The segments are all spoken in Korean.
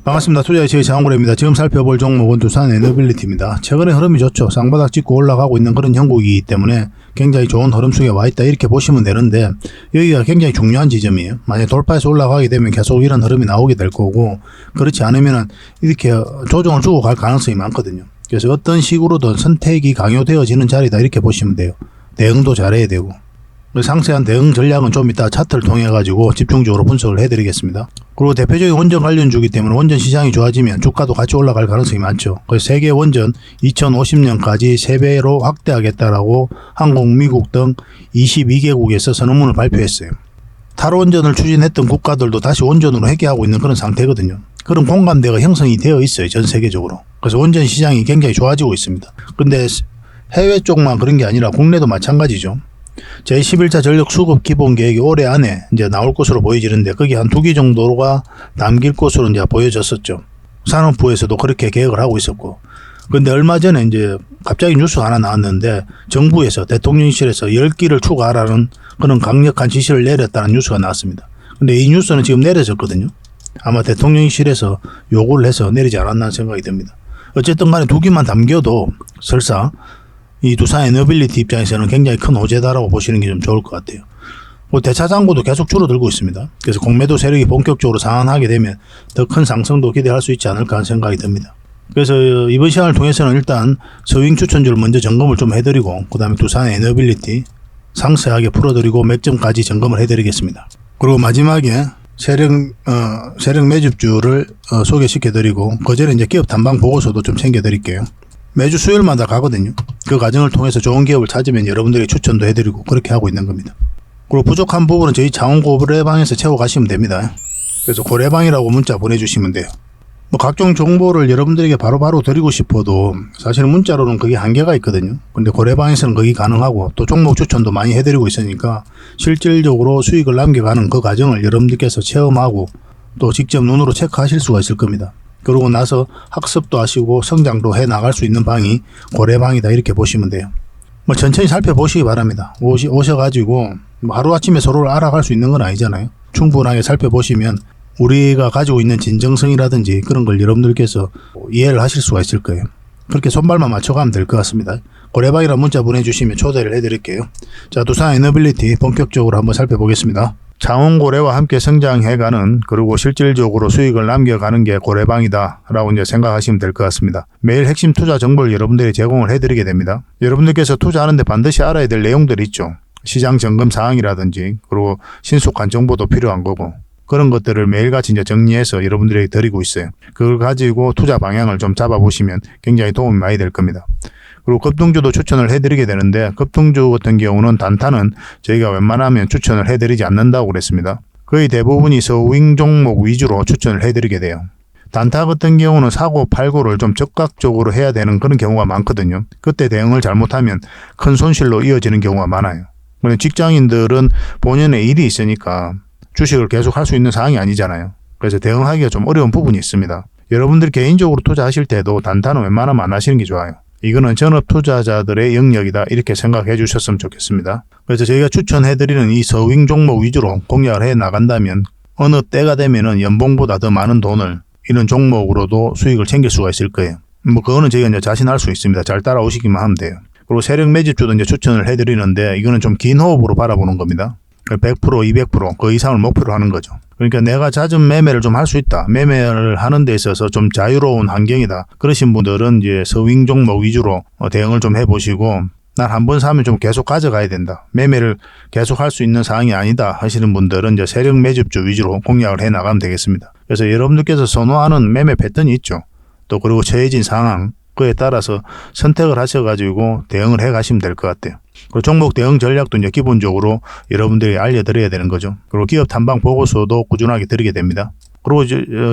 반갑습니다. 투자의 제이 장원구입니다. 지금 살펴볼 종목은 두산 에너빌리티입니다. 최근에 흐름이 좋죠. 쌍바닥 찍고 올라가고 있는 그런 형국이기 때문에 굉장히 좋은 흐름 속에 와 있다 이렇게 보시면 되는데, 여기가 굉장히 중요한 지점이에요. 만약에 돌파해서 올라가게 되면 계속 이런 흐름이 나오게 될 거고, 그렇지 않으면 이렇게 조정을 주고 갈 가능성이 많거든요. 그래서 어떤 식으로든 선택이 강요되어지는 자리다 이렇게 보시면 돼요. 대응도 잘해야 되고. 상세한 대응 전략은 좀 이따 차트를 통해 가지고 집중적으로 분석을 해드리겠습니다. 그리고 대표적인 원전 관련주기 때문에 원전 시장이 좋아지면 주가도 같이 올라갈 가능성이 많죠. 그래서 세계 원전 2050년까지 3배로 확대하겠다라고 한국, 미국 등 22개국에서 선언문을 발표했어요. 탈원전을 추진했던 국가들도 다시 원전으로 회귀하고 있는 그런 상태거든요. 그런 공감대가 형성이 되어 있어요, 전 세계적으로. 그래서 원전 시장이 굉장히 좋아지고 있습니다. 근데 해외 쪽만 그런 게 아니라 국내도 마찬가지죠. 제11차 전력 수급 기본 계획이 올해 안에 이제 나올 것으로 보여지는데, 거기 한 2기 정도가 남길 것으로 이제 보여졌었죠. 산업부에서도 그렇게 계획을 하고 있었고. 근데 얼마 전에 이제 갑자기 뉴스가 하나 나왔는데, 정부에서 대통령실에서 10기를 추가하라는 그런 강력한 지시를 내렸다는 뉴스가 나왔습니다. 근데 이 뉴스는 지금 내려졌거든요. 아마 대통령실에서 요구를 해서 내리지 않았나 생각이 듭니다. 어쨌든 간에 2기만 담겨도 설사 이 두산 에너빌리티 입장에서는 굉장히 큰 호재다라고 보시는 게 좀 좋을 것 같아요. 대차장고도 계속 줄어들고 있습니다. 그래서 공매도 세력이 본격적으로 상한하게 되면 더 큰 상승도 기대할 수 있지 않을까 하는 생각이 듭니다. 그래서 이번 시간을 통해서는 일단 서윙 추천주를 먼저 점검을 좀 해드리고, 그 다음에 두산 에너빌리티 상세하게 풀어드리고 맥점까지 점검을 해드리겠습니다. 그리고 마지막에 세력 매집주를 소개시켜드리고, 그 전에 이제 기업 탐방 보고서도 좀 챙겨드릴게요. 매주 수요일마다 가거든요. 그 과정을 통해서 좋은 기업을 찾으면 여러분들에게 추천도 해드리고 그렇게 하고 있는 겁니다. 그리고 부족한 부분은 저희 장원고 고래방에서 채워가시면 됩니다. 그래서 고래방이라고 문자 보내주시면 돼요. 각종 정보를 여러분들에게 바로바로 드리고 싶어도 사실은 문자로는 그게 한계가 있거든요. 근데 고래방에서는 그게 가능하고, 또 종목 추천도 많이 해드리고 있으니까 실질적으로 수익을 남겨가는 그 과정을 여러분들께서 체험하고 또 직접 눈으로 체크하실 수가 있을 겁니다. 그러고 나서 학습도 하시고 성장도 해 나갈 수 있는 방이 고래방이다 이렇게 보시면 돼요. 천천히 살펴보시기 바랍니다. 오셔가지고 하루아침에 서로를 알아갈 수 있는 건 아니잖아요. 충분하게 살펴보시면 우리가 가지고 있는 진정성이라든지 그런 걸 여러분들께서 이해를 하실 수가 있을 거예요. 그렇게 손발만 맞춰가면 될 것 같습니다. 고래방이라 문자 보내주시면 초대를 해드릴게요. 자, 두산 에너빌리티 본격적으로 한번 살펴보겠습니다. 장원고래와 함께 성장해가는, 그리고 실질적으로 수익을 남겨가는 게 고래방이다 라고 이제 생각하시면 될 것 같습니다. 매일 핵심 투자 정보를 여러분들이 제공을 해드리게 됩니다. 여러분들께서 투자하는데 반드시 알아야 될 내용들이 있죠. 시장 점검 사항이라든지, 그리고 신속한 정보도 필요한 거고, 그런 것들을 매일같이 이제 정리해서 여러분들에게 드리고 있어요. 그걸 가지고 투자 방향을 좀 잡아보시면 굉장히 도움이 많이 될 겁니다. 그리고 급등주도 추천을 해드리게 되는데, 급등주 같은 경우는 단타는 저희가 웬만하면 추천을 해드리지 않는다고 그랬습니다. 거의 대부분이 서윙 종목 위주로 추천을 해드리게 돼요. 단타 같은 경우는 사고 팔고를 좀 적극적으로 해야 되는 그런 경우가 많거든요. 그때 대응을 잘못하면 큰 손실로 이어지는 경우가 많아요. 직장인들은 본연의 일이 있으니까 주식을 계속 할 수 있는 상황이 아니잖아요. 그래서 대응하기가 좀 어려운 부분이 있습니다. 여러분들 개인적으로 투자하실 때도 단타는 웬만하면 안 하시는 게 좋아요. 이거는 전업 투자자들의 영역이다 이렇게 생각해 주셨으면 좋겠습니다. 그래서 저희가 추천해드리는 이 서윙 종목 위주로 공략을 해 나간다면 어느 때가 되면은 연봉보다 더 많은 돈을 이런 종목으로도 수익을 챙길 수가 있을 거예요. 그거는 저희가 이제 자신할 수 있습니다. 잘 따라오시기만 하면 돼요. 그리고 세력 매집주도 이제 추천을 해드리는데, 이거는 좀 긴 호흡으로 바라보는 겁니다. 100%, 200%, 그 이상을 목표로 하는 거죠. 그러니까 내가 잦은 매매를 좀 할 수 있다. 매매를 하는 데 있어서 좀 자유로운 환경이다. 그러신 분들은 이제 서윙 종목 위주로 대응을 좀 해보시고, 난 한번 사면 좀 계속 가져가야 된다. 매매를 계속 할 수 있는 상황이 아니다 하시는 분들은 이제 세력 매집주 위주로 공략을 해 나가면 되겠습니다. 그래서 여러분들께서 선호하는 매매 패턴이 있죠. 또 그리고 처해진 상황, 그에 따라서 선택을 하셔가지고 대응을 해 가시면 될 것 같아요. 그리고 종목 대응 전략도 이제 기본적으로 여러분들이 알려드려야 되는 거죠. 그리고 기업 탐방 보고서도 꾸준하게 드리게 됩니다. 그리고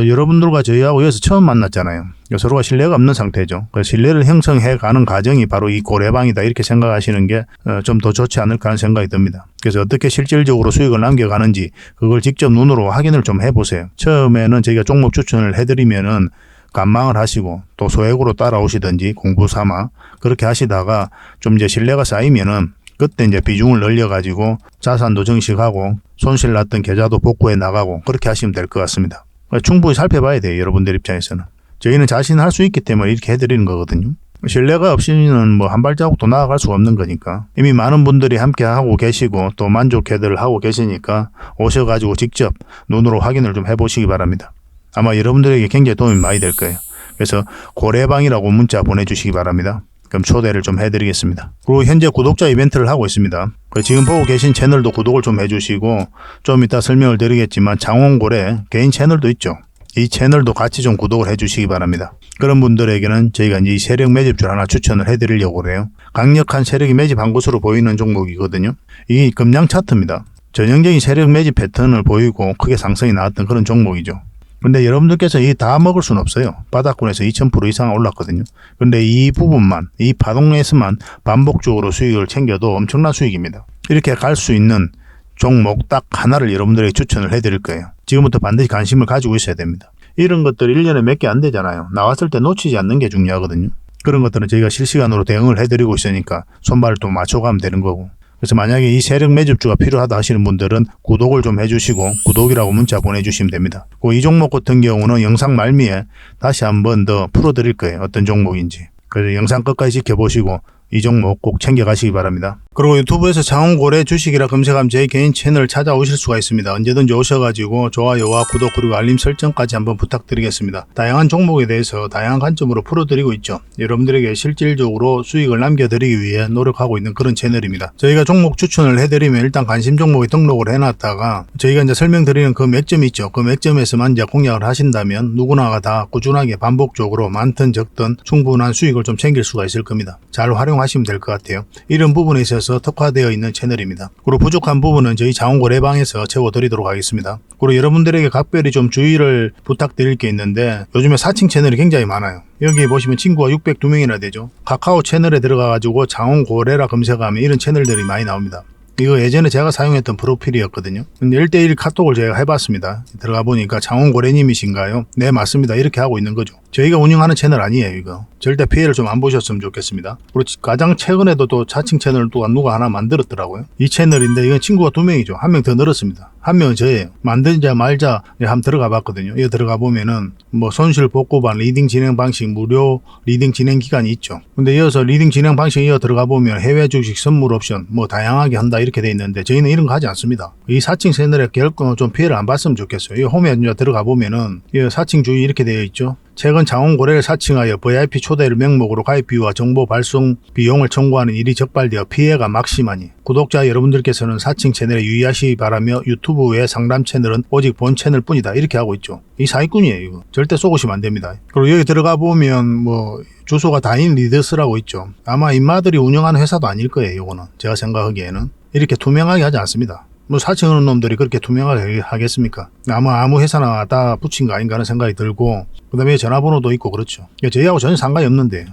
여러분들과 저희하고 여기서 처음 만났잖아요. 서로가 신뢰가 없는 상태죠. 그래서 신뢰를 형성해 가는 과정이 바로 이 고래방이다 이렇게 생각하시는 게 좀 더 좋지 않을까 하는 생각이 듭니다. 그래서 어떻게 실질적으로 수익을 남겨가는지 그걸 직접 눈으로 확인을 좀 해보세요. 처음에는 저희가 종목 추천을 해드리면은 관망을 하시고 또 소액으로 따라오시든지 공부 삼아 그렇게 하시다가 좀 이제 신뢰가 쌓이면은 그때 이제 비중을 늘려가지고 자산도 증식하고 손실 났던 계좌도 복구해 나가고 그렇게 하시면 될 것 같습니다. 충분히 살펴봐야 돼요. 여러분들 입장에서는. 저희는 자신할 수 있기 때문에 이렇게 해드리는 거거든요. 신뢰가 없이는 뭐 한 발자국도 나아갈 수가 없는 거니까. 이미 많은 분들이 함께 하고 계시고 또 만족해들 하고 계시니까 오셔가지고 직접 눈으로 확인을 좀 해보시기 바랍니다. 아마 여러분들에게 굉장히 도움이 많이 될 거예요. 그래서 고래방이라고 문자 보내주시기 바랍니다. 그럼 초대를 좀 해드리겠습니다. 그리고 현재 구독자 이벤트를 하고 있습니다. 지금 보고 계신 채널도 구독을 좀 해주시고 좀 이따 설명을 드리겠지만 장원고래 개인 채널도 있죠. 이 채널도 같이 좀 구독을 해주시기 바랍니다. 그런 분들에게는 저희가 이제 세력 매집주를 하나 추천을 해드리려고 그래요. 강력한 세력이 매집한 것으로 보이는 종목이거든요. 이게 금량 차트입니다. 전형적인 세력 매집 패턴을 보이고 크게 상승이 나왔던 그런 종목이죠. 근데 여러분들께서 이 다 먹을 수는 없어요. 바닥권에서 2000% 이상 올랐거든요. 근데 이 부분만, 이 파동에서만 반복적으로 수익을 챙겨도 엄청난 수익입니다. 이렇게 갈 수 있는 종목 딱 하나를 여러분들에게 추천을 해드릴 거예요. 지금부터 반드시 관심을 가지고 있어야 됩니다. 이런 것들 1년에 몇 개 안 되잖아요. 나왔을 때 놓치지 않는 게 중요하거든요. 그런 것들은 저희가 실시간으로 대응을 해드리고 있으니까 손발을 또 맞춰가면 되는 거고. 그래서 만약에 이 세력 매집주가 필요하다 하시는 분들은 구독을 좀 해주시고 구독이라고 문자 보내주시면 됩니다. 이 종목 같은 경우는 영상 말미에 다시 한번 더 풀어드릴 거예요. 어떤 종목인지. 그래서 영상 끝까지 지켜보시고 이 종목 꼭 챙겨가시기 바랍니다. 그리고 유튜브에서 장원고래 주식이라 검색하면 제 개인 채널 찾아오실 수가 있습니다. 언제든지 오셔가지고 좋아요와 구독 그리고 알림 설정까지 한번 부탁드리겠습니다. 다양한 종목에 대해서 다양한 관점으로 풀어드리고 있죠. 여러분들에게 실질적으로 수익을 남겨드리기 위해 노력하고 있는 그런 채널입니다. 저희가 종목 추천을 해드리면 일단 관심 종목에 등록을 해놨다가 저희가 이제 설명드리는 그 맥점이 있죠. 그 맥점에서만 이제 공략을 하신다면 누구나가 다 꾸준하게 반복적으로 많든 적든 충분한 수익을 좀 챙길 수가 있을 겁니다. 잘 활용하시면 될 것 같아요. 이런 부분에 있어서 특화되어 있는 채널입니다. 그리고 부족한 부분은 저희 장원고래방에서 채워드리도록 하겠습니다. 그리고 여러분들에게 각별히 좀 주의를 부탁드릴 게 있는데 요즘에 사칭 채널이 굉장히 많아요. 여기 보시면 친구가 602명이나 되죠. 카카오 채널에 들어가가지고 장원고래라 검색하면 이런 채널들이 많이 나옵니다. 이거 예전에 제가 사용했던 프로필이었거든요. 근데 1대1 카톡을 제가 해봤습니다. 들어가 보니까 장원고래님이신가요? 네, 맞습니다. 이렇게 하고 있는 거죠. 저희가 운영하는 채널 아니에요, 이거. 절대 피해를 좀 안 보셨으면 좋겠습니다. 그리고 가장 최근에도 또 자칭 채널을 또 누가 하나 만들었더라고요. 이 채널인데 이건 친구가 2명이죠. 1명 더 늘었습니다. 1명은 저예요. 만들자 말자 한번 들어가 봤거든요. 여기 들어가 보면은 뭐 손실 복구반 리딩 진행 방식 무료 리딩 진행 기간이 있죠. 근데 이어서 리딩 진행 방식 이어 들어가 보면 해외 주식 선물 옵션 뭐 다양하게 한다 이렇게 돼 있는데 저희는 이런 거 하지 않습니다. 이 사칭 채널에 결코 좀 피해를 안 봤으면 좋겠어요. 이 홈에 들어가 보면은 이 사칭 주의 이렇게 되어 있죠. 최근 장원고래를 사칭하여 VIP 초대를 명목으로 가입비와 정보 발송 비용을 청구하는 일이 적발되어 피해가 막심하니 구독자 여러분들께서는 사칭 채널에 유의하시기 바라며 유튜브 외 상담 채널은 오직 본 채널 뿐이다 이렇게 하고 있죠. 이 사기꾼이에요. 이거 절대 쏘고시면 안 됩니다. 그리고 여기 들어가 보면 뭐 주소가 다인 리더스라고 있죠. 아마 인마들이 운영하는 회사도 아닐 거예요. 이거는 제가 생각하기에는 이렇게 투명하게 하지 않습니다. 뭐 사칭하는 놈들이 그렇게 투명하게 하겠습니까? 아무 회사나 다 붙인 거 아닌가 하는 생각이 들고 그 다음에 전화번호도 있고 그렇죠. 저희하고 전혀 상관이 없는데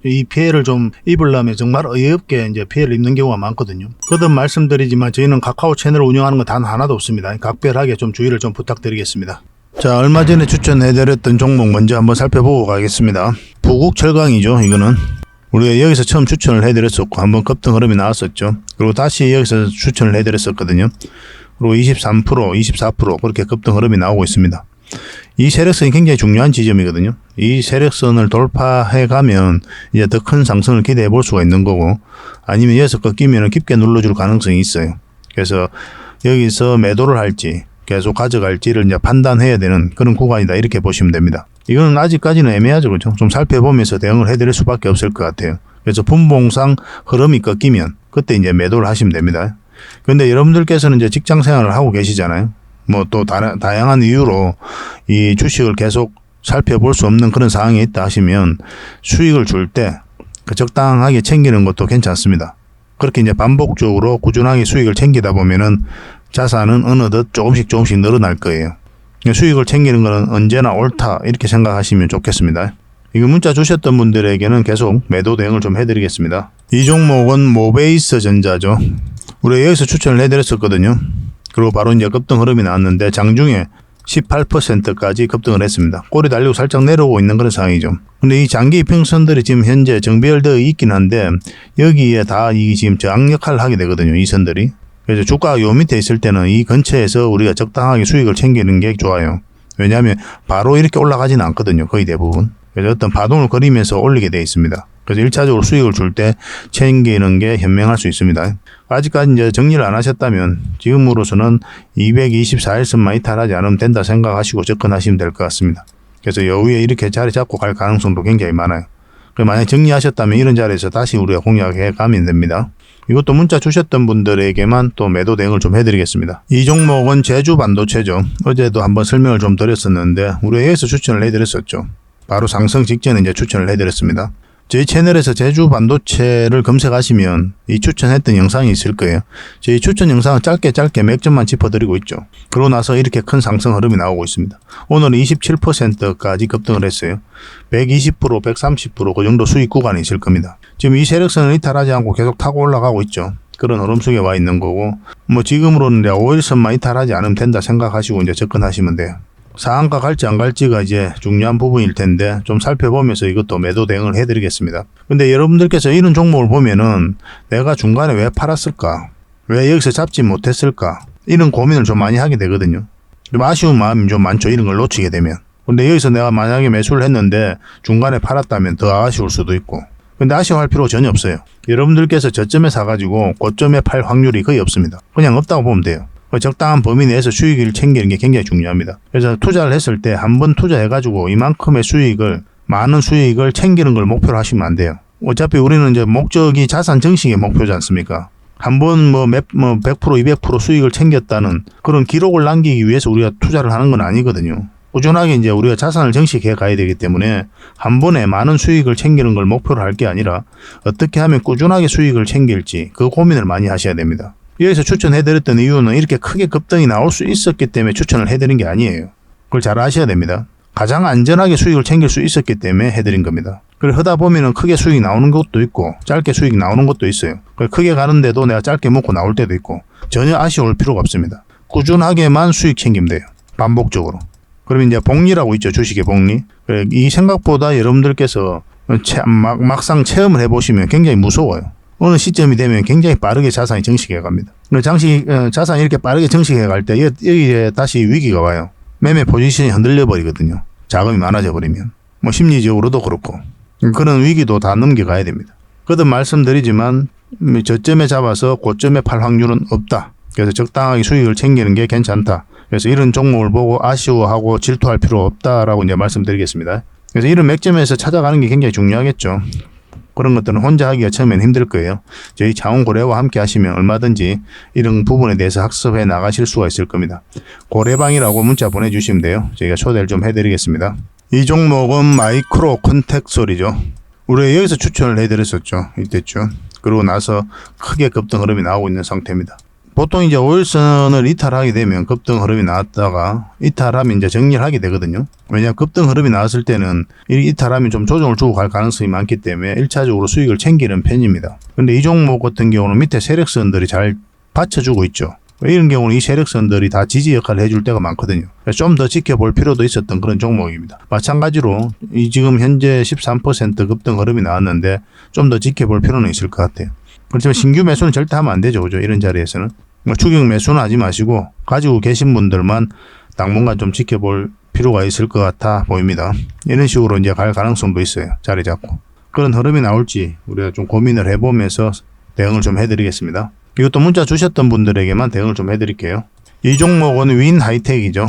이 피해를 좀 입으려면 정말 어이없게 이제 피해를 입는 경우가 많거든요. 거듭 말씀드리지만 저희는 카카오 채널을 운영하는 건 단 하나도 없습니다. 각별하게 좀 주의를 좀 부탁드리겠습니다. 자, 얼마 전에 추천해드렸던 종목 먼저 한번 살펴보고 가겠습니다. 부국철강이죠. 이거는 우리가 여기서 처음 추천을 해드렸었고 한번 급등 흐름이 나왔었죠. 그리고 다시 여기서 추천을 해드렸었거든요. 그리고 23%, 24% 그렇게 급등 흐름이 나오고 있습니다. 이 세력선이 굉장히 중요한 지점이거든요. 이 세력선을 돌파해 가면 이제 더 큰 상승을 기대해 볼 수가 있는 거고 아니면 여기서 꺾이면 깊게 눌러줄 가능성이 있어요. 그래서 여기서 매도를 할지 계속 가져갈지를 이제 판단해야 되는 그런 구간이다 이렇게 보시면 됩니다. 이거는 아직까지는 애매하죠. 그렇죠? 좀 살펴보면서 대응을 해드릴 수밖에 없을 것 같아요. 그래서 분봉상 흐름이 꺾이면 그때 이제 매도를 하시면 됩니다. 그런데 여러분들께서는 이제 직장 생활을 하고 계시잖아요. 뭐 또 다양한 이유로 이 주식을 계속 살펴볼 수 없는 그런 상황이 있다 하시면 수익을 줄 때 적당하게 챙기는 것도 괜찮습니다. 그렇게 이제 반복적으로 꾸준하게 수익을 챙기다 보면은 자산은 어느덧 조금씩 늘어날 거예요. 수익을 챙기는 것은 언제나 옳다 이렇게 생각하시면 좋겠습니다. 이거 문자 주셨던 분들에게는 계속 매도 대응을 좀 해드리겠습니다. 이 종목은 모베이스 전자죠. 우리가 여기서 추천을 해드렸었거든요. 그리고 바로 이제 급등 흐름이 나왔는데 장중에 18%까지 급등을 했습니다. 꼬리 달리고 살짝 내려오고 있는 그런 상황이죠. 근데 이 장기 이평선들이 지금 현재 정비열되어 있긴 한데 여기에 다 이 지금 저항 역할을 하게 되거든요. 이 선들이. 그래서 주가가 요 밑에 있을 때는 이 근처에서 우리가 적당하게 수익을 챙기는 게 좋아요. 왜냐하면 바로 이렇게 올라가지는 않거든요. 거의 대부분. 그래서 어떤 파동을 그리면서 올리게 되어 있습니다. 그래서 1차적으로 수익을 줄 때 챙기는 게 현명할 수 있습니다. 아직까지 이제 정리를 안 하셨다면 지금으로서는 224일선만 이탈하지 않으면 된다 생각하시고 접근하시면 될 것 같습니다. 그래서 여기에 이렇게 자리 잡고 갈 가능성도 굉장히 많아요. 만약 정리하셨다면 이런 자리에서 다시 우리가 공략해 가면 됩니다. 이것도 문자 주셨던 분들에게만 또 매도 대응을 좀 해드리겠습니다. 이 종목은 제주 반도체죠. 어제도 한번 설명을 좀 드렸었는데 우리가 여기서 추천을 해드렸었죠. 바로 상승 직전에 이제 추천을 해드렸습니다. 저희 채널에서 제주 반도체를 검색하시면 이 추천했던 영상이 있을 거예요. 저희 추천 영상은 짧게 맥점만 짚어드리고 있죠. 그러고 나서 이렇게 큰 상승 흐름이 나오고 있습니다. 오늘은 27%까지 급등을 했어요. 120%, 130% 그 정도 수익 구간이 있을 겁니다. 지금 이 세력선을 이탈하지 않고 계속 타고 올라가고 있죠. 그런 흐름 속에 와 있는 거고, 뭐 지금으로는 5일선만 이탈하지 않으면 된다 생각하시고 이제 접근하시면 돼요. 상한가 갈지 안 갈지가 이제 중요한 부분일 텐데 좀 살펴보면서 이것도 매도 대응을 해드리겠습니다. 근데 여러분들께서 이런 종목을 보면은 내가 중간에 왜 팔았을까? 왜 여기서 잡지 못했을까? 이런 고민을 좀 많이 하게 되거든요. 좀 아쉬운 마음이 좀 많죠. 이런 걸 놓치게 되면. 근데 여기서 내가 만약에 매수를 했는데 중간에 팔았다면 더 아쉬울 수도 있고. 근데 아쉬워할 필요가 전혀 없어요. 여러분들께서 저점에 사가지고 고점에 팔 확률이 거의 없습니다. 그냥 없다고 보면 돼요. 적당한 범위 내에서 수익을 챙기는 게 굉장히 중요합니다. 그래서 투자를 했을 때 한번 투자해가지고 이만큼의 수익을, 많은 수익을 챙기는 걸 목표로 하시면 안 돼요. 어차피 우리는 이제 목적이 자산 증식의 목표지 않습니까? 한번 100%, 200% 수익을 챙겼다는 그런 기록을 남기기 위해서 우리가 투자를 하는 건 아니거든요. 꾸준하게 이제 우리가 자산을 증식해 가야 되기 때문에 한 번에 많은 수익을 챙기는 걸 목표로 할 게 아니라 어떻게 하면 꾸준하게 수익을 챙길지 그 고민을 많이 하셔야 됩니다. 여기서 추천해드렸던 이유는 이렇게 크게 급등이 나올 수 있었기 때문에 추천을 해드린 게 아니에요. 그걸 잘 아셔야 됩니다. 가장 안전하게 수익을 챙길 수 있었기 때문에 해드린 겁니다. 그걸 하다 보면은 크게 수익이 나오는 것도 있고 짧게 수익이 나오는 것도 있어요. 크게 가는데도 내가 짧게 먹고 나올 때도 있고 전혀 아쉬울 필요가 없습니다. 꾸준하게만 수익 챙기면 돼요. 반복적으로. 그러면 이제 복리라고 있죠. 주식의 복리. 이 생각보다 여러분들께서 막상 체험을 해보시면 굉장히 무서워요. 어느 시점이 되면 굉장히 빠르게 자산이 증식해 갑니다. 자산이 이렇게 빠르게 증식해 갈 때 여기에 다시 위기가 와요. 매매 포지션이 흔들려 버리거든요. 자금이 많아져 버리면. 심리적으로도 그렇고. 그런 위기도 다 넘겨가야 됩니다. 거듭 말씀드리지만 저점에 잡아서 고점에 팔 확률은 없다. 그래서 적당하게 수익을 챙기는 게 괜찮다. 그래서 이런 종목을 보고 아쉬워하고 질투할 필요 없다라고 이제 말씀드리겠습니다. 그래서 이런 맥점에서 찾아가는 게 굉장히 중요하겠죠. 그런 것들은 혼자 하기가 처음엔 힘들 거예요. 저희 자원고래와 함께 하시면 얼마든지 이런 부분에 대해서 학습해 나가실 수가 있을 겁니다. 고래방이라고 문자 보내주시면 돼요. 저희가 초대를 좀 해드리겠습니다. 이 종목은 마이크로 컨텍솔이죠. 우리가 여기서 추천을 해드렸었죠. 이때쯤. 그러고 나서 크게 급등 흐름이 나오고 있는 상태입니다. 보통 이제 5일선을 이탈하게 되면 급등 흐름이 나왔다가 이탈하면 이제 정리를 하게 되거든요. 왜냐하면 급등 흐름이 나왔을 때는 이 이탈하면 좀 조정을 주고 갈 가능성이 많기 때문에 1차적으로 수익을 챙기는 편입니다. 근데 이 종목 같은 경우는 밑에 세력선들이 잘 받쳐주고 있죠. 이런 경우는 이 세력선들이 다 지지 역할을 해줄 때가 많거든요. 좀 더 지켜볼 필요도 있었던 그런 종목입니다. 마찬가지로 이 지금 현재 13% 급등 흐름이 나왔는데 좀 더 지켜볼 필요는 있을 것 같아요. 그렇지만 신규 매수는 절대 하면 안 되죠. 그죠? 이런 자리에서는. 추격 매수는 하지 마시고 가지고 계신 분들만 당분간 좀 지켜볼 필요가 있을 것 같아 보입니다. 이런 식으로 이제 갈 가능성도 있어요. 자리 잡고. 그런 흐름이 나올지 우리가 좀 고민을 해보면서 대응을 좀 해드리겠습니다. 이것도 문자 주셨던 분들에게만 대응을 좀 해드릴게요. 이 종목은 윈 하이텍이죠.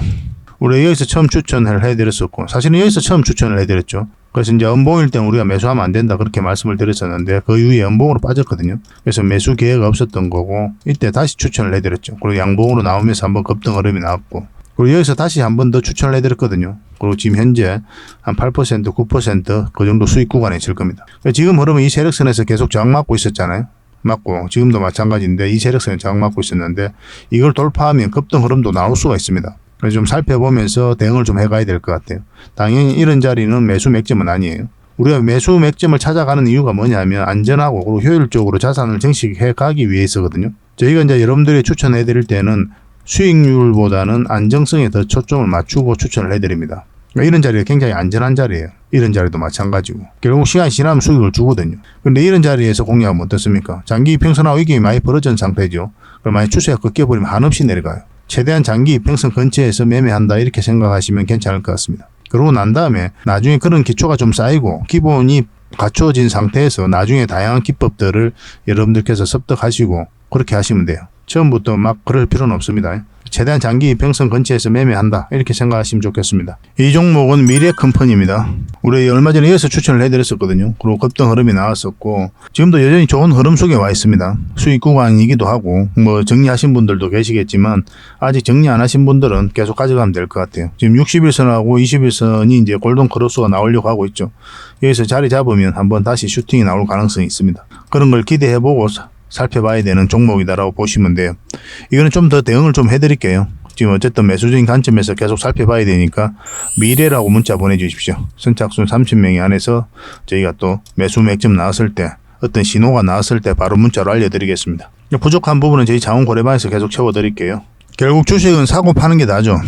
우리가 여기서 처음 추천을 해드렸었고 사실은 여기서 처음 추천을 해드렸죠. 그래서 이제 연봉일 때 우리가 매수하면 안 된다 그렇게 말씀을 드렸었는데 그 이후에 연봉으로 빠졌거든요. 그래서 매수 기회가 없었던 거고 이때 다시 추천을 해드렸죠. 그리고 양봉으로 나오면서 한번 급등 흐름이 나왔고 그리고 여기서 다시 한 번 더 추천을 해드렸거든요. 그리고 지금 현재 한 8%, 9% 그 정도 수익 구간에 있을 겁니다. 지금 흐름은 이 세력선에서 계속 저항 맞고 있었잖아요. 맞고 지금도 마찬가지인데 이 세력선에 저항 맞고 있었는데 이걸 돌파하면 급등 흐름도 나올 수가 있습니다. 그래서 좀 살펴보면서 대응을 좀 해가야 될 것 같아요. 당연히 이런 자리는 매수 맥점은 아니에요. 우리가 매수 맥점을 찾아가는 이유가 뭐냐면 안전하고 그리고 효율적으로 자산을 증식해 가기 위해서거든요. 저희가 이제 여러분들이 추천해 드릴 때는 수익률보다는 안정성에 더 초점을 맞추고 추천을 해드립니다. 이런 자리가 굉장히 안전한 자리예요. 이런 자리도 마찬가지고 결국 시간이 지나면 수익을 주거든요. 그런데 이런 자리에서 공략하면 어떻습니까? 장기 평선하고 이익이 많이 벌어진 상태죠. 그럼 만약 추세가 꺾여버리면 한없이 내려가요. 최대한 장기 이평선 근처에서 매매한다 이렇게 생각하시면 괜찮을 것 같습니다. 그러고 난 다음에 나중에 그런 기초가 좀 쌓이고 기본이 갖추어진 상태에서 나중에 다양한 기법들을 여러분들께서 습득하시고 그렇게 하시면 돼요. 처음부터 막 그럴 필요는 없습니다. 최대한 장기 이평선 근처에서 매매한다 이렇게 생각하시면 좋겠습니다. 이 종목은 미래컴퍼니입니다. 우리 얼마 전에 이어서 추천을 해드렸었거든요. 그리고 급등 흐름이 나왔었고 지금도 여전히 좋은 흐름 속에 와 있습니다. 수익 구간이기도 하고 뭐 정리하신 분들도 계시겠지만 아직 정리 안 하신 분들은 계속 가져가면 될 것 같아요. 지금 60일선하고 20일선이 이제 골든 크로스가 나오려고 하고 있죠. 여기서 자리 잡으면 한번 다시 슈팅이 나올 가능성이 있습니다. 그런 걸 기대해보고 살펴봐야 되는 종목이다라고 보시면 돼요. 이거는 좀 더 대응을 좀 해드릴게요. 지금 어쨌든 매수적인 관점에서 계속 살펴봐야 되니까 미래라고 문자 보내주십시오. 선착순 30명이 안에서 저희가 또 매수 맥점 나왔을 때 어떤 신호가 나왔을 때 바로 문자로 알려드리겠습니다. 부족한 부분은 저희 자원고래방에서 계속 채워드릴게요. 결국 주식은 사고 파는 게 나죠.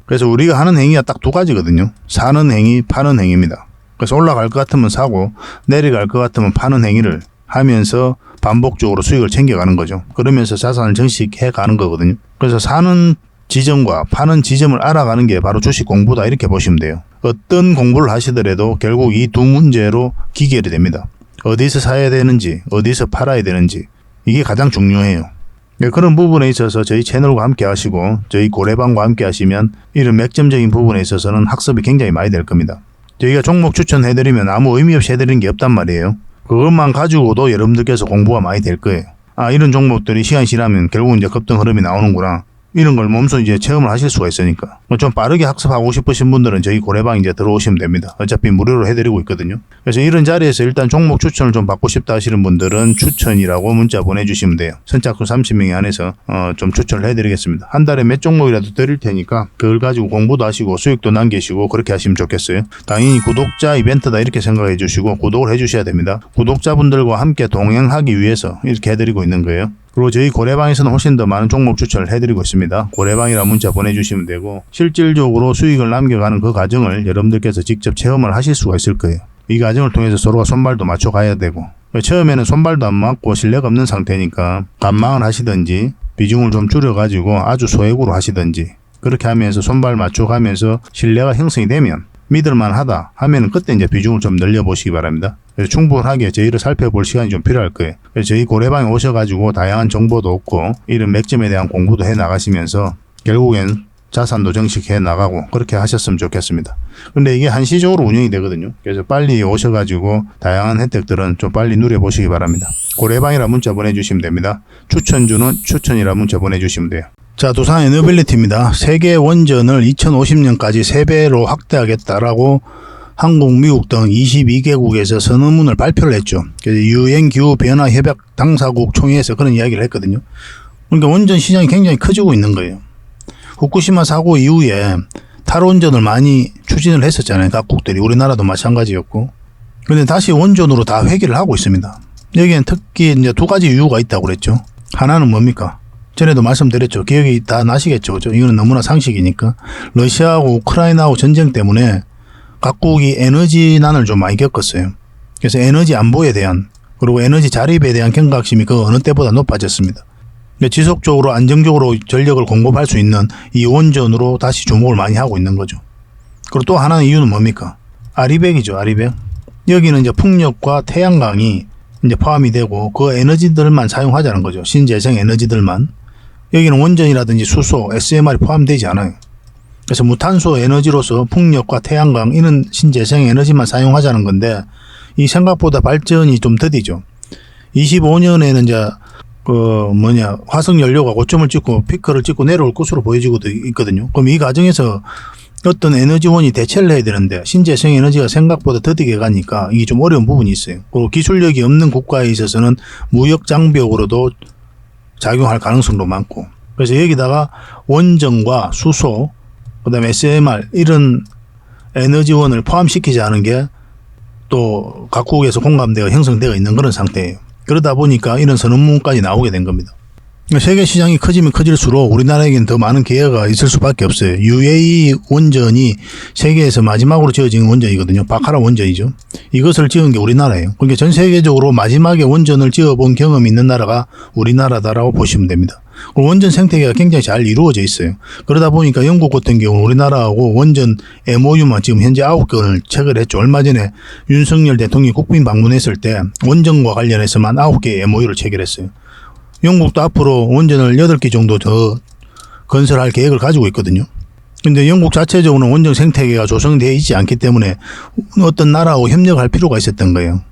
그래서 우리가 하는 행위가 딱 두 가지거든요. 사는 행위, 파는 행위입니다. 그래서 올라갈 것 같으면 사고 내려갈 것 같으면 파는 행위를 하면서 반복적으로 수익을 챙겨가는 거죠. 그러면서 자산을 증식해 가는 거거든요. 그래서 사는 지점과 파는 지점을 알아가는 게 바로 주식 공부다 이렇게 보시면 돼요. 어떤 공부를 하시더라도 결국 이 두 문제로 기결이 됩니다. 어디서 사야 되는지 어디서 팔아야 되는지 이게 가장 중요해요. 그런 부분에 있어서 저희 채널과 함께 하시고 저희 고래방과 함께 하시면 이런 맥점적인 부분에 있어서는 학습이 굉장히 많이 될 겁니다. 저희가 종목 추천해드리면 아무 의미 없이 해드리는 게 없단 말이에요. 그것만 가지고도 여러분들께서 공부가 많이 될 거예요. 아, 이런 종목들이 시간이 지나면 결국 이제 급등 흐름이 나오는구나. 이런 걸 몸소 이제 체험을 하실 수가 있으니까. 좀 빠르게 학습하고 싶으신 분들은 저희 고래방 이제 들어오시면 됩니다. 어차피 무료로 해드리고 있거든요. 그래서 이런 자리에서 일단 종목 추천을 좀 받고 싶다 하시는 분들은 추천이라고 문자 보내주시면 돼요. 선착순 30명이 안에서 좀 추천을 해드리겠습니다. 한 달에 몇 종목이라도 드릴 테니까 그걸 가지고 공부도 하시고 수익도 남기시고 그렇게 하시면 좋겠어요. 당연히 구독자 이벤트다 이렇게 생각해 주시고 구독을 해주셔야 됩니다. 구독자분들과 함께 동행하기 위해서 이렇게 해드리고 있는 거예요. 그리고 저희 고래방에서는 훨씬 더 많은 종목 추천을 해드리고 있습니다. 고래방이라 문자 보내주시면 되고 실질적으로 수익을 남겨가는 그 과정을 여러분들께서 직접 체험을 하실 수가 있을 거예요. 이 과정을 통해서 서로가 손발도 맞춰 가야 되고 처음에는 손발도 안 맞고 신뢰가 없는 상태니까 관망을 하시든지 비중을 좀 줄여가지고 아주 소액으로 하시든지 그렇게 하면서 손발 맞춰가면서 신뢰가 형성이 되면 믿을만 하다 하면 그때 이제 비중을 좀 늘려보시기 바랍니다. 그래서 충분하게 저희를 살펴볼 시간이 좀 필요할 거예요. 그래서 저희 고래방에 오셔가지고 다양한 정보도 얻고 이런 맥점에 대한 공부도 해 나가시면서 결국엔 자산도 정식해 나가고 그렇게 하셨으면 좋겠습니다. 근데 이게 한시적으로 운영이 되거든요. 그래서 빨리 오셔가지고 다양한 혜택들은 좀 빨리 누려보시기 바랍니다. 고래방이라 문자 보내주시면 됩니다. 추천주는 추천이라 문자 보내주시면 돼요. 자, 두산 에너빌리티입니다. 세계 원전을 2050년까지 3배로 확대하겠다라고 한국, 미국 등 22개국에서 선언문을 발표를 했죠. 그래서 유엔 기후 변화 협약 당사국 총회에서 그런 이야기를 했거든요. 그러니까 원전 시장이 굉장히 커지고 있는 거예요. 후쿠시마 사고 이후에 탈원전을 많이 추진을 했었잖아요. 각국들이. 우리나라도 마찬가지였고. 근데 다시 원전으로 다 회귀를 하고 있습니다. 여기엔 특히 이제 두 가지 이유가 있다고 그랬죠. 하나는 뭡니까? 전에도 말씀드렸죠. 기억이 다 나시겠죠. 그죠? 이거는 너무나 상식이니까. 러시아하고 우크라이나하고 전쟁 때문에 각국이 에너지난을 좀 많이 겪었어요. 그래서 에너지 안보에 대한 그리고 에너지 자립에 대한 경각심이 그 어느 때보다 높아졌습니다. 지속적으로 안정적으로 전력을 공급할 수 있는 이 원전으로 다시 주목을 많이 하고 있는 거죠. 그리고 또 하나는 이유는 뭡니까? 아리백이죠. 아리백. 여기는 이제 풍력과 태양광이 이제 포함이 되고 그 에너지들만 사용하자는 거죠. 신재생 에너지들만. 여기는 원전이라든지 수소, SMR이 포함되지 않아요. 그래서 무탄소 에너지로서 풍력과 태양광 이런 신재생 에너지만 사용하자는 건데 이 생각보다 발전이 좀 더디죠. 25년에는 이제 화석 연료가 고점을 찍고 피크를 찍고 내려올 것으로 보여지고 있거든요. 그럼 이 과정에서 어떤 에너지원이 대체를 해야 되는데 신재생 에너지가 생각보다 더디게 가니까 이게 좀 어려운 부분이 있어요. 그리고 기술력이 없는 국가에 있어서는 무역 장벽으로도 작용할 가능성도 많고 그래서 여기다가 원전과 수소 그다음에 SMR 이런 에너지원을 포함시키지 않은 게 또 각국에서 공감대가 형성되어 있는 그런 상태예요. 그러다 보니까 이런 선언문까지 나오게 된 겁니다. 세계 시장이 커지면 커질수록 우리나라에겐 더 많은 기회가 있을 수밖에 없어요. UAE 원전이 세계에서 마지막으로 지어진 원전이거든요. 바카라 원전이죠. 이것을 지은 게 우리나라예요. 그러니까 전 세계적으로 마지막에 원전을 지어본 경험이 있는 나라가 우리나라다라고 보시면 됩니다. 원전 생태계가 굉장히 잘 이루어져 있어요. 그러다 보니까 영국 같은 경우는 우리나라하고 원전 MOU만 지금 현재 9건을 체결했죠. 얼마 전에 윤석열 대통령이 국빈 방문했을 때 원전과 관련해서만 9개의 MOU를 체결했어요. 영국도 앞으로 원전을 8개 정도 더 건설할 계획을 가지고 있거든요. 근데 영국 자체적으로는 원전 생태계가 조성되어 있지 않기 때문에 어떤 나라하고 협력할 필요가 있었던 거예요.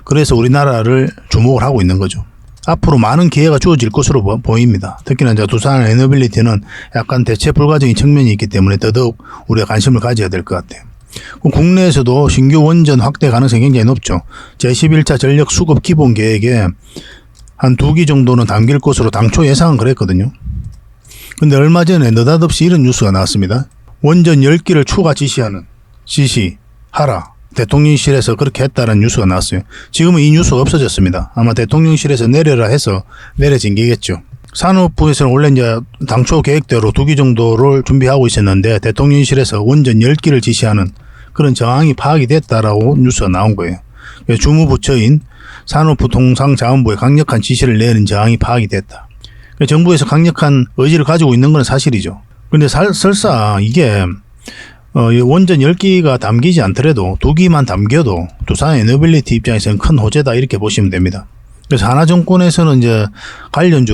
그래서 우리나라를 주목을 하고 있는 거죠. 앞으로 많은 기회가 주어질 것으로 보입니다. 특히나 이제 두산 에너빌리티는 약간 대체 불가적인 측면이 있기 때문에 더더욱 우리가 관심을 가져야 될 것 같아요. 국내에서도 신규 원전 확대 가능성이 굉장히 높죠. 제11차 전력 수급 기본 계획에 한 2기 정도는 담길 것으로 당초 예상은 그랬거든요. 근데 얼마 전에 느닷없이 이런 뉴스가 나왔습니다. 원전 10기를 추가 지시하라. 대통령실에서 그렇게 했다는 뉴스가 나왔어요. 지금은 이 뉴스가 없어졌습니다. 아마 대통령실에서 내려라 해서 내려진 게겠죠. 산업부에서는 원래 이제 당초 계획대로 2기 정도를 준비하고 있었는데 대통령실에서 원전 10기를 지시하는 그런 정황이 파악이 됐다라고 뉴스가 나온 거예요. 주무부처인 산업부통상자원부에 강력한 지시를 내는 정황이 파악이 됐다. 정부에서 강력한 의지를 가지고 있는 건 사실이죠. 그런데 설사 이게 원전 10기가 담기지 않더라도 2기만 담겨도 두산 에너빌리티 입장에서는 큰 호재다 이렇게 보시면 됩니다. 그래서 하나정권에서는 이제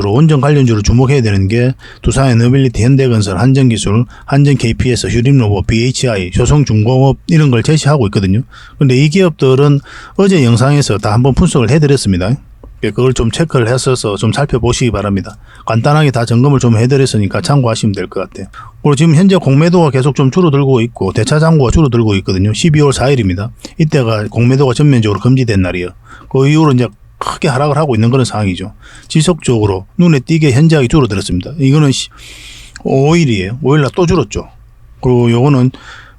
원전 관련주로 주목해야 되는 게 두산 에너빌리티, 현대건설, 한전기술, 한전 KPS, 휴림로봇, BHI, 효성중공업 이런 걸 제시하고 있거든요. 그런데 이 기업들은 어제 영상에서 다 한번 분석을 해드렸습니다. 그걸 좀 체크를 했어서 좀 살펴보시기 바랍니다. 간단하게 다 점검을 좀 해드렸으니까 참고하시면 될 것 같아요. 그리고 지금 현재 공매도가 계속 좀 줄어들고 있고 대차 잔고가 줄어들고 있거든요. 12월 4일입니다. 이때가 공매도가 전면적으로 금지된 날이에요. 그 이후로 이제 크게 하락을 하고 있는 그런 상황이죠. 지속적으로 눈에 띄게 현저하게 줄어들었습니다. 이거는 5일이에요. 5일날 또 줄었죠. 그리고 요거는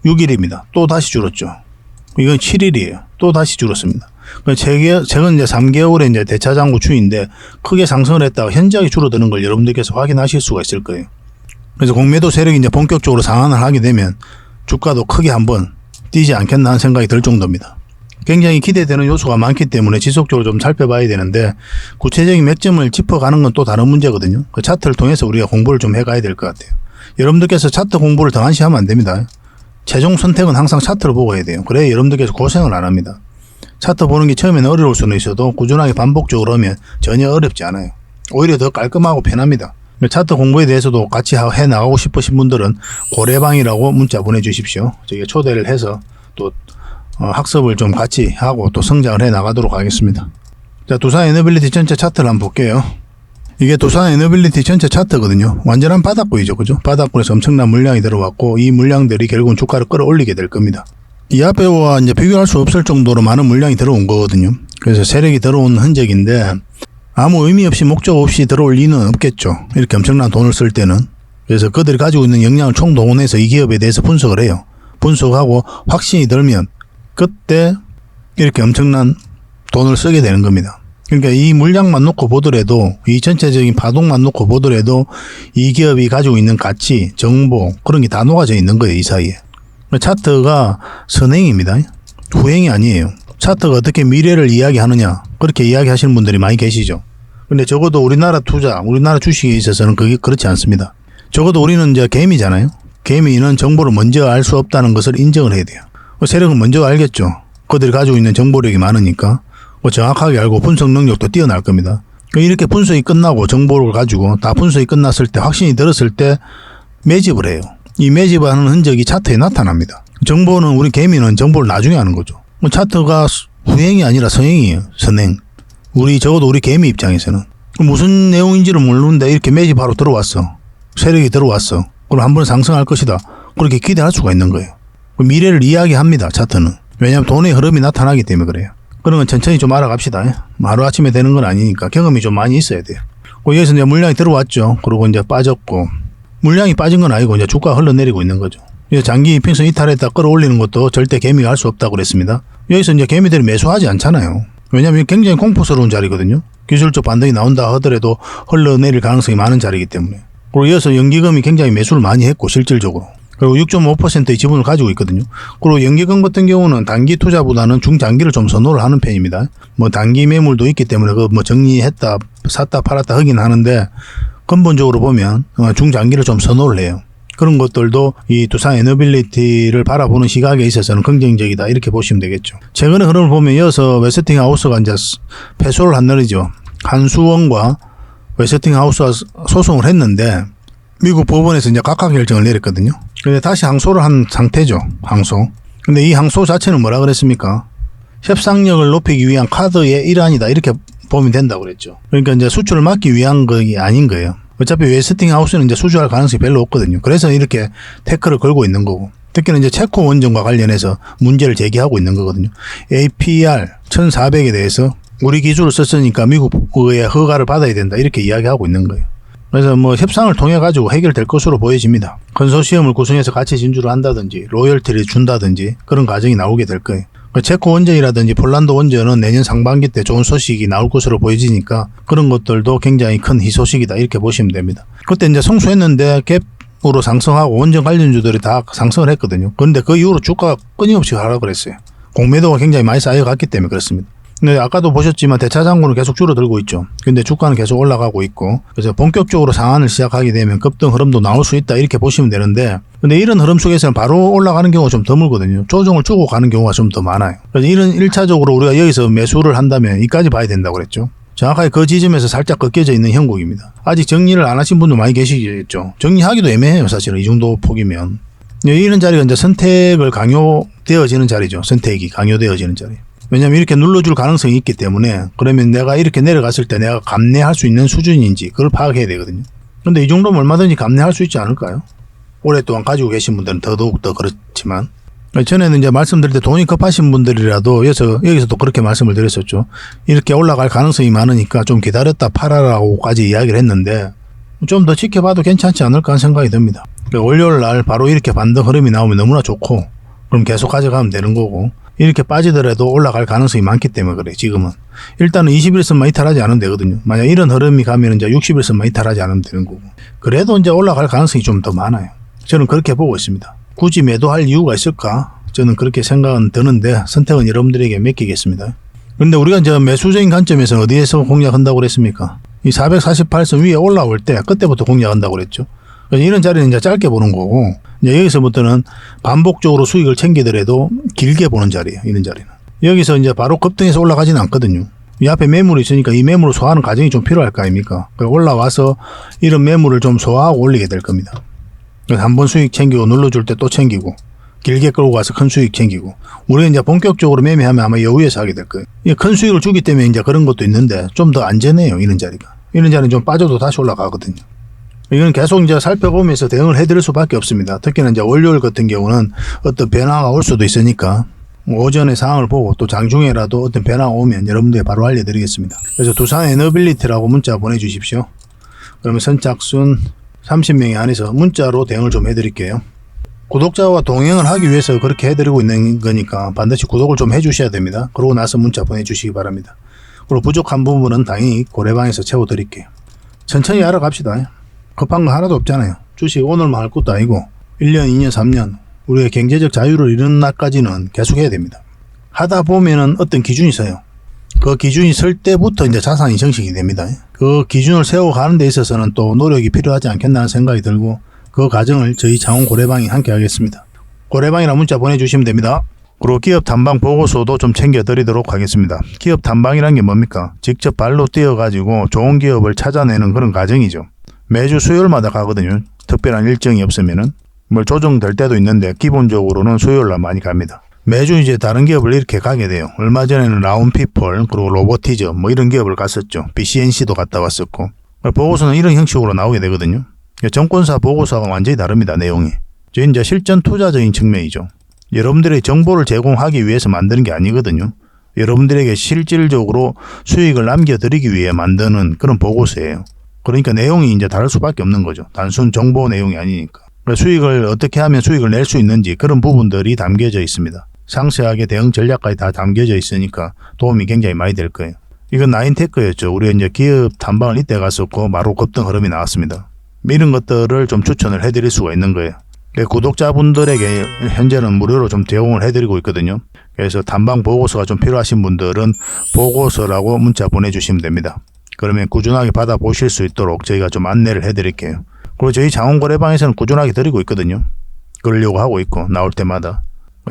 6일입니다. 또 다시 줄었죠. 이건 7일이에요. 또 다시 줄었습니다. 최근 이제 3개월의 이제 대차 잔고 추이인데 크게 상승을 했다가 현저하게 줄어드는 걸 여러분들께서 확인하실 수가 있을 거예요. 그래서 공매도 세력이 이제 본격적으로 상한을 하게 되면 주가도 크게 한번 뛰지 않겠나 하는 생각이 들 정도입니다. 굉장히 기대되는 요소가 많기 때문에 지속적으로 좀 살펴봐야 되는데 구체적인 맥점을 짚어가는 건 또 다른 문제거든요. 그 차트를 통해서 우리가 공부를 좀 해가야 될 것 같아요. 여러분들께서 차트 공부를 등한시하면 안 됩니다. 최종 선택은 항상 차트를 보고 해야 돼요. 그래야 여러분들께서 고생을 안 합니다. 차트 보는 게 처음에는 어려울 수는 있어도 꾸준하게 반복적으로 하면 전혀 어렵지 않아요. 오히려 더 깔끔하고 편합니다. 차트 공부에 대해서도 같이 해 나가고 싶으신 분들은 고래방이라고 문자 보내주십시오. 저희가 초대를 해서 또 학습을 좀 같이 하고 또 성장을 해 나가도록 하겠습니다. 자, 두산 에너빌리티 전체 차트를 한번 볼게요. 이게 두산 에너빌리티 전체 차트거든요. 완전한 바닥구이죠. 그죠? 바닥구에서 엄청난 물량이 들어왔고 이 물량들이 결국은 주가를 끌어올리게 될 겁니다. 이 앞에와 이제 비교할 수 없을 정도로 많은 물량이 들어온 거거든요. 그래서 세력이 들어온 흔적인데 아무 의미 없이 목적 없이 들어올 리는 없겠죠. 이렇게 엄청난 돈을 쓸 때는. 그래서 그들이 가지고 있는 역량을 총동원해서 이 기업에 대해서 분석을 해요. 분석하고 확신이 들면 그때 이렇게 엄청난 돈을 쓰게 되는 겁니다. 그러니까 이 물량만 놓고 보더라도 이 전체적인 파동만 놓고 보더라도 이 기업이 가지고 있는 가치, 정보 그런 게 다 녹아져 있는 거예요. 이 사이에. 차트가 선행입니다. 후행이 아니에요. 차트가 어떻게 미래를 이야기하느냐 그렇게 이야기하시는 분들이 많이 계시죠. 근데 적어도 우리나라 투자, 우리나라 주식에 있어서는 그게 그렇지 않습니다. 적어도 우리는 이제 개미잖아요. 개미는 정보를 먼저 알 수 없다는 것을 인정을 해야 돼요. 세력은 먼저 알겠죠. 그들이 가지고 있는 정보력이 많으니까 정확하게 알고 분석 능력도 뛰어날 겁니다. 이렇게 분석이 끝나고 정보를 가지고 다 분석이 끝났을 때 확신이 들었을 때 매집을 해요. 이 매집하는 흔적이 차트에 나타납니다. 정보는 우리 개미는 정보를 나중에 하는 거죠. 차트가 후행이 아니라 선행이에요. 선행. 적어도 우리 개미 입장에서는 무슨 내용인지를 모르는데 이렇게 매집하러 들어왔어. 세력이 들어왔어. 그럼 한번 상승할 것이다. 그렇게 기대할 수가 있는 거예요. 미래를 이야기합니다. 차트는. 왜냐하면 돈의 흐름이 나타나기 때문에 그래요. 그런 건 천천히 좀 알아갑시다. 하루아침에 되는 건 아니니까 경험이 좀 많이 있어야 돼요. 여기서 이제 물량이 들어왔죠. 그리고 이제 빠졌고 물량이 빠진 건 아니고 이제 주가가 흘러내리고 있는 거죠. 장기 이평선 이탈했다 끌어올리는 것도 절대 개미가 할 수 없다고 그랬습니다. 여기서 이제 개미들이 매수하지 않잖아요. 왜냐하면 굉장히 공포스러운 자리거든요. 기술적 반등이 나온다 하더라도 흘러내릴 가능성이 많은 자리이기 때문에. 그리고 이어서 연기금이 굉장히 매수를 많이 했고 실질적으로. 그리고 6.5%의 지분을 가지고 있거든요. 그리고 연기금 같은 경우는 단기 투자보다는 중장기를 좀 선호를 하는 편입니다. 뭐 단기 매물도 있기 때문에 그 뭐 정리했다, 샀다, 팔았다 하긴 하는데 근본적으로 보면 중장기를 좀 선호를 해요. 그런 것들도 이 두산 에너빌리티를 바라보는 시각에 있어서는 긍정적이다 이렇게 보시면 되겠죠. 최근의 흐름을 보면 이어서 웨스팅하우스가 이제 패소를 한 날이죠. 한수원과 웨스팅하우스가 소송을 했는데 미국 법원에서 이제 각하 결정을 내렸거든요. 근데 다시 항소를 한 상태죠. 항소. 근데 이 항소 자체는 뭐라 그랬습니까? 협상력을 높이기 위한 카드의 일환이다 이렇게 보면 된다고 그랬죠. 그러니까 이제 수출을 막기 위한 것이 아닌 거예요. 어차피 웨스팅하우스는 이제 수주할 가능성이 별로 없거든요. 그래서 이렇게 태클을 걸고 있는 거고. 특히는 이제 체코 원전과 관련해서 문제를 제기하고 있는 거거든요. APR 1400에 대해서 우리 기술을 썼으니까 미국의 허가를 받아야 된다 이렇게 이야기하고 있는 거예요. 그래서 뭐 협상을 통해 가지고 해결될 것으로 보여집니다. 컨소시엄을 구성해서 같이 진주를 한다든지 로열티를 준다든지 그런 과정이 나오게 될 거예요. 체코 원전이라든지 폴란드 원전은 내년 상반기 때 좋은 소식이 나올 것으로 보여지니까 그런 것들도 굉장히 큰 희소식이다 이렇게 보시면 됩니다. 그때 이제 성수했는데 갭으로 상승하고 원전 관련주들이 다 상승을 했거든요. 그런데 그 이후로 주가가 끊임없이 하락을 그랬어요. 공매도가 굉장히 많이 쌓여갔기 때문에 그렇습니다. 근데 아까도 보셨지만 대차장고는 계속 줄어들고 있죠. 근데 주가는 계속 올라가고 있고 그래서 본격적으로 상한을 시작하게 되면 급등 흐름도 나올 수 있다 이렇게 보시면 되는데 근데 이런 흐름 속에서는 바로 올라가는 경우가 좀 드물거든요. 조정을 주고 가는 경우가 좀 더 많아요. 그래서 이런 1차적으로 우리가 여기서 매수를 한다면 이까지 봐야 된다고 그랬죠. 정확하게 그 지점에서 살짝 꺾여져 있는 형국입니다. 아직 정리를 안 하신 분도 많이 계시겠죠. 정리하기도 애매해요. 사실은 이 정도 폭이면. 이런 자리가 이제 선택을 강요되어지는 자리죠. 선택이 강요되어지는 자리. 왜냐면 이렇게 눌러줄 가능성이 있기 때문에 그러면 내가 이렇게 내려갔을 때 내가 감내할 수 있는 수준인지 그걸 파악해야 되거든요. 그런데 이 정도면 얼마든지 감내할 수 있지 않을까요? 오랫동안 가지고 계신 분들은 더더욱 더 그렇지만 전에는 이제 말씀드릴 때 돈이 급하신 분들이라도 여기서도 그렇게 말씀을 드렸었죠. 이렇게 올라갈 가능성이 많으니까 좀 기다렸다 팔아라고까지 이야기를 했는데 좀 더 지켜봐도 괜찮지 않을까 하는 생각이 듭니다. 월요일 날 바로 이렇게 반등 흐름이 나오면 너무나 좋고 그럼 계속 가져가면 되는 거고 이렇게 빠지더라도 올라갈 가능성이 많기 때문에 그래 지금은. 일단은 21선만 이탈하지 않으면 되거든요. 만약 이런 흐름이 가면 이제 60일선만 이탈하지 않으면 되는 거고. 그래도 이제 올라갈 가능성이 좀 더 많아요. 저는 그렇게 보고 있습니다. 굳이 매도할 이유가 있을까? 저는 그렇게 생각은 드는데 선택은 여러분들에게 맡기겠습니다. 그런데 우리가 이제 매수적인 관점에서 어디에서 공략한다고 그랬습니까? 이 448선 위에 올라올 때 그때부터 공략한다고 그랬죠. 이런 자리는 이제 짧게 보는 거고 이제 여기서부터는 반복적으로 수익을 챙기더라도 길게 보는 자리예요. 이런 자리는. 여기서 이제 바로 급등해서 올라가지는 않거든요. 이 앞에 매물이 있으니까 이 매물을 소화하는 과정이 좀 필요할 거 아닙니까? 올라와서 이런 매물을 좀 소화하고 올리게 될 겁니다. 한번 수익 챙기고 눌러줄 때 또 챙기고 길게 끌고 가서 큰 수익 챙기고 우리가 이제 본격적으로 매매하면 아마 여우에서 하게 될 거예요. 큰 수익을 주기 때문에 이제 그런 것도 있는데 좀 더 안전해요. 이런 자리가. 이런 자리는 좀 빠져도 다시 올라가거든요. 이건 계속 이제 살펴보면서 대응을 해드릴 수밖에 없습니다. 특히나 이제 월요일 같은 경우는 어떤 변화가 올 수도 있으니까 오전에 상황을 보고 또 장중에라도 어떤 변화가 오면 여러분들에 바로 알려드리겠습니다. 그래서 두산 에너빌리티라고 문자 보내주십시오. 그러면 선착순 30명에 한해서 문자로 대응을 좀 해드릴게요. 구독자와 동행을 하기 위해서 그렇게 해드리고 있는 거니까 반드시 구독을 좀 해주셔야 됩니다. 그러고 나서 문자 보내주시기 바랍니다. 그리고 부족한 부분은 당연히 고래방에서 채워드릴게요. 천천히 알아갑시다. 급한 거 하나도 없잖아요. 주식 오늘만 할 것도 아니고 1년, 2년, 3년 우리가 경제적 자유를 이루는 날까지는 계속 해야 됩니다. 하다 보면은 어떤 기준이 있어요. 그 기준이 설 때부터 이제 자산이 정식이 됩니다. 그 기준을 세워가는 데 있어서는 또 노력이 필요하지 않겠나 하는 생각이 들고 그 과정을 저희 장원 고래방이 함께 하겠습니다. 고래방이라 문자 보내주시면 됩니다. 그리고 기업 탐방 보고서도 좀 챙겨드리도록 하겠습니다. 기업 탐방이란 게 뭡니까? 직접 발로 뛰어가지고 좋은 기업을 찾아내는 그런 과정이죠. 매주 수요일마다 가거든요. 특별한 일정이 없으면은 뭐 조정될 때도 있는데 기본적으로는 수요일날 많이 갑니다. 매주 이제 다른 기업을 이렇게 가게 돼요. 얼마 전에는 라운피플 그리고 로보티즈 뭐 이런 기업을 갔었죠. BCNC도 갔다 왔었고 보고서는 이런 형식으로 나오게 되거든요. 정권사 보고서가 완전히 다릅니다. 내용이. 저 이제 실전 투자적인 측면이죠. 여러분들의 정보를 제공하기 위해서 만드는 게 아니거든요. 여러분들에게 실질적으로 수익을 남겨드리기 위해 만드는 그런 보고서예요. 그러니까 내용이 이제 다를 수밖에 없는 거죠. 단순 정보 내용이 아니니까. 수익을 어떻게 하면 수익을 낼 수 있는지 그런 부분들이 담겨져 있습니다. 상세하게 대응 전략까지 다 담겨져 있으니까 도움이 굉장히 많이 될 거예요. 이건 나인테크였죠. 우리가 이제 기업 탐방을 이때 갔었고 바로 급등 흐름이 나왔습니다. 이런 것들을 좀 추천을 해드릴 수가 있는 거예요. 구독자분들에게 현재는 무료로 좀 제공을 해드리고 있거든요. 그래서 탐방 보고서가 좀 필요하신 분들은 보고서라고 문자 보내주시면 됩니다. 그러면 꾸준하게 받아보실 수 있도록 저희가 좀 안내를 해드릴게요. 그리고 저희 장원거래방에서는 꾸준하게 드리고 있거든요. 그러려고 하고 있고 나올 때마다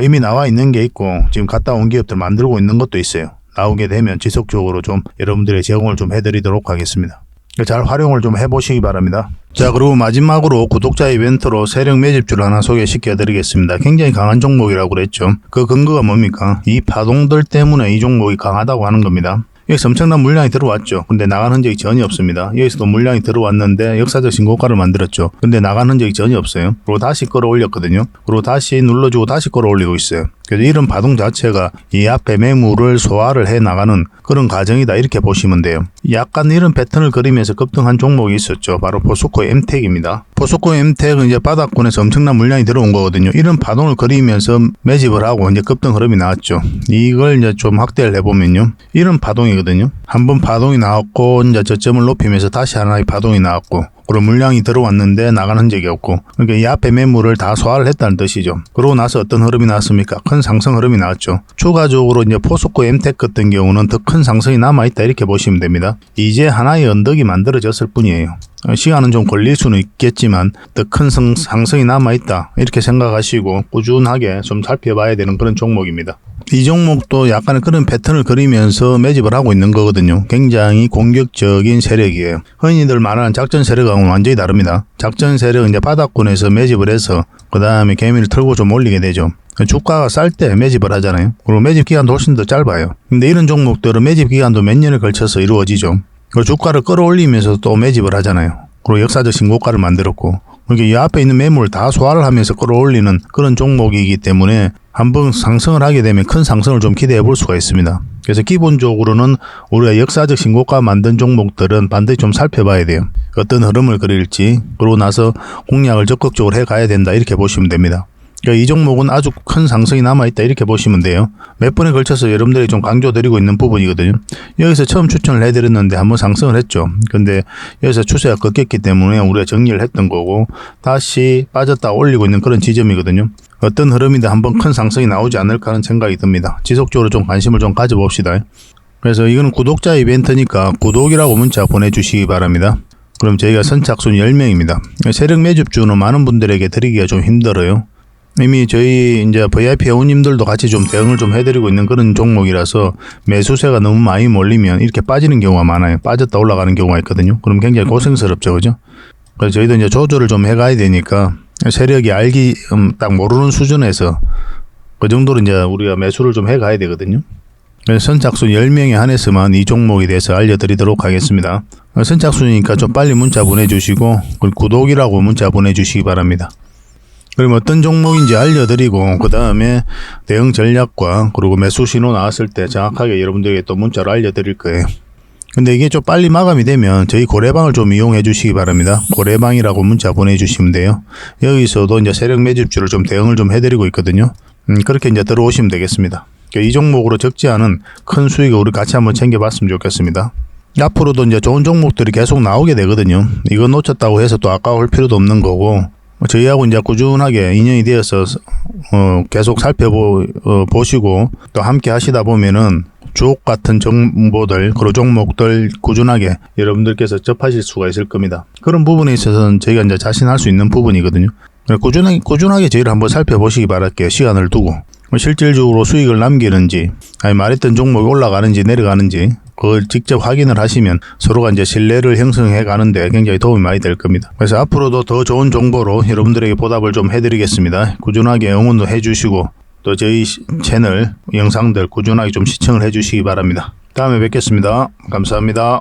이미 나와 있는 게 있고 지금 갔다 온 기업들 만들고 있는 것도 있어요. 나오게 되면 지속적으로 좀 여러분들의 제공을 좀 해드리도록 하겠습니다. 잘 활용을 좀 해보시기 바랍니다. 자, 그리고 마지막으로 구독자 이벤트로 세력 매집주를 하나 소개시켜 드리겠습니다. 굉장히 강한 종목이라고 그랬죠. 그 근거가 뭡니까? 이 파동들 때문에 이 종목이 강하다고 하는 겁니다. 여기서 엄청난 물량이 들어왔죠. 근데 나간 흔적이 전혀 없습니다. 여기서도 물량이 들어왔는데 역사적 신고가를 만들었죠. 근데 나간 흔적이 전혀 없어요. 그리고 다시 끌어올렸거든요. 그리고 다시 눌러주고 다시 끌어올리고 있어요. 그래서 이런 파동 자체가 이 앞에 매물을 소화를 해 나가는 그런 과정이다 이렇게 보시면 돼요. 약간 이런 패턴을 그리면서 급등한 종목이 있었죠. 바로 포스코 엠텍입니다. 포스코 엠텍은 이제 바닥권에서 엄청난 물량이 들어온 거거든요. 이런 파동을 그리면서 매집을 하고 이제 급등 흐름이 나왔죠. 이걸 이제 좀 확대를 해보면요. 이런 파동이거든요. 한번 파동이 나왔고 이제 저점을 높이면서 다시 하나의 파동이 나왔고 그리고 물량이 들어왔는데 나간 흔적이 없고 그러니까 이 앞에 매물을 다 소화를 했다는 뜻이죠. 그러고 나서 어떤 흐름이 나왔습니까? 큰 상승 흐름이 나왔죠. 추가적으로 이제 포스코 엠텍 같은 경우는 더 큰 상승이 남아있다 이렇게 보시면 됩니다. 이제 하나의 언덕이 만들어졌을 뿐이에요. 시간은 좀 걸릴 수는 있겠지만 더 큰 상승이 남아있다 이렇게 생각하시고 꾸준하게 좀 살펴봐야 되는 그런 종목입니다. 이 종목도 약간의 그런 패턴을 그리면서 매집을 하고 있는 거거든요. 굉장히 공격적인 세력이에요. 흔히들 말하는 작전 세력하고는 완전히 다릅니다. 작전 세력은 이제 바닥권에서 매집을 해서 그 다음에 개미를 털고 좀 올리게 되죠. 주가가 쌀 때 매집을 하잖아요. 그리고 매집 기간도 훨씬 더 짧아요. 근데 이런 종목들은 매집 기간도 몇 년을 걸쳐서 이루어지죠. 그리고 주가를 끌어올리면서 또 매집을 하잖아요. 그리고 역사적 신고가를 만들었고 그러니까 이 앞에 있는 매물을 다 소화를 하면서 끌어올리는 그런 종목이기 때문에 한번 상승을 하게 되면 큰 상승을 좀 기대해 볼 수가 있습니다. 그래서 기본적으로는 우리가 역사적 신고가 만든 종목들은 반드시 좀 살펴봐야 돼요. 어떤 흐름을 그릴지 그러고 나서 공략을 적극적으로 해 가야 된다 이렇게 보시면 됩니다. 그러니까 이 종목은 아주 큰 상승이 남아있다 이렇게 보시면 돼요. 몇 번에 걸쳐서 여러분들이 좀 강조드리고 있는 부분이거든요. 여기서 처음 추천을 해드렸는데 한번 상승을 했죠. 근데 여기서 추세가 꺾였기 때문에 우리가 정리를 했던 거고 다시 빠졌다 올리고 있는 그런 지점이거든요. 어떤 흐름이든 한번 큰 상승이 나오지 않을까 하는 생각이 듭니다. 지속적으로 좀 관심을 좀 가져봅시다. 그래서 이거는 구독자 이벤트니까 구독이라고 문자 보내주시기 바랍니다. 그럼 저희가 선착순 10명입니다. 세력 매집주는 많은 분들에게 드리기가 좀 힘들어요. 이미 저희 이제 VIP 회원님들도 같이 좀 대응을 좀 해드리고 있는 그런 종목이라서 매수세가 너무 많이 몰리면 이렇게 빠지는 경우가 많아요. 빠졌다 올라가는 경우가 있거든요. 그럼 굉장히 고생스럽죠, 그죠? 그래서 저희도 이제 조절을 좀 해가야 되니까 세력이 알기 딱 모르는 수준에서 그 정도로 이제 우리가 매수를 좀 해가야 되거든요. 그래서 선착순 10명에 한해서만 이 종목에 대해서 알려드리도록 하겠습니다. 선착순이니까 좀 빨리 문자 보내주시고 구독이라고 문자 보내주시기 바랍니다. 그러면 어떤 종목인지 알려드리고 그 다음에 대응 전략과 그리고 매수 신호 나왔을 때 정확하게 여러분들에게 또 문자로 알려드릴 거예요. 근데 이게 좀 빨리 마감이 되면 저희 고래방을 좀 이용해 주시기 바랍니다. 고래방이라고 문자 보내주시면 돼요. 여기서도 이제 세력 매집주를 좀 대응을 좀 해드리고 있거든요. 그렇게 이제 들어오시면 되겠습니다. 이 종목으로 적지 않은 큰 수익을 우리 같이 한번 챙겨봤으면 좋겠습니다. 앞으로도 이제 좋은 종목들이 계속 나오게 되거든요. 이거 놓쳤다고 해서 또 아까울 필요도 없는 거고 저희하고 이제 꾸준하게 인연이 되어서 계속 살펴보시고 또 함께 하시다 보면은 주옥 같은 정보들 그리고 종목들 꾸준하게 여러분들께서 접하실 수가 있을 겁니다. 그런 부분에 있어서는 저희가 이제 자신할 수 있는 부분이거든요. 꾸준하게 저희를 한번 살펴보시기 바랄게요. 시간을 두고 실질적으로 수익을 남기는지 아니 말했던 종목이 올라가는지 내려가는지 그걸 직접 확인을 하시면 서로가 이제 신뢰를 형성해 가는데 굉장히 도움이 많이 될 겁니다. 그래서 앞으로도 더 좋은 정보로 여러분들에게 보답을 좀 해드리겠습니다. 꾸준하게 응원도 해주시고 또 저희 채널 영상들 꾸준하게 좀 시청을 해주시기 바랍니다. 다음에 뵙겠습니다. 감사합니다.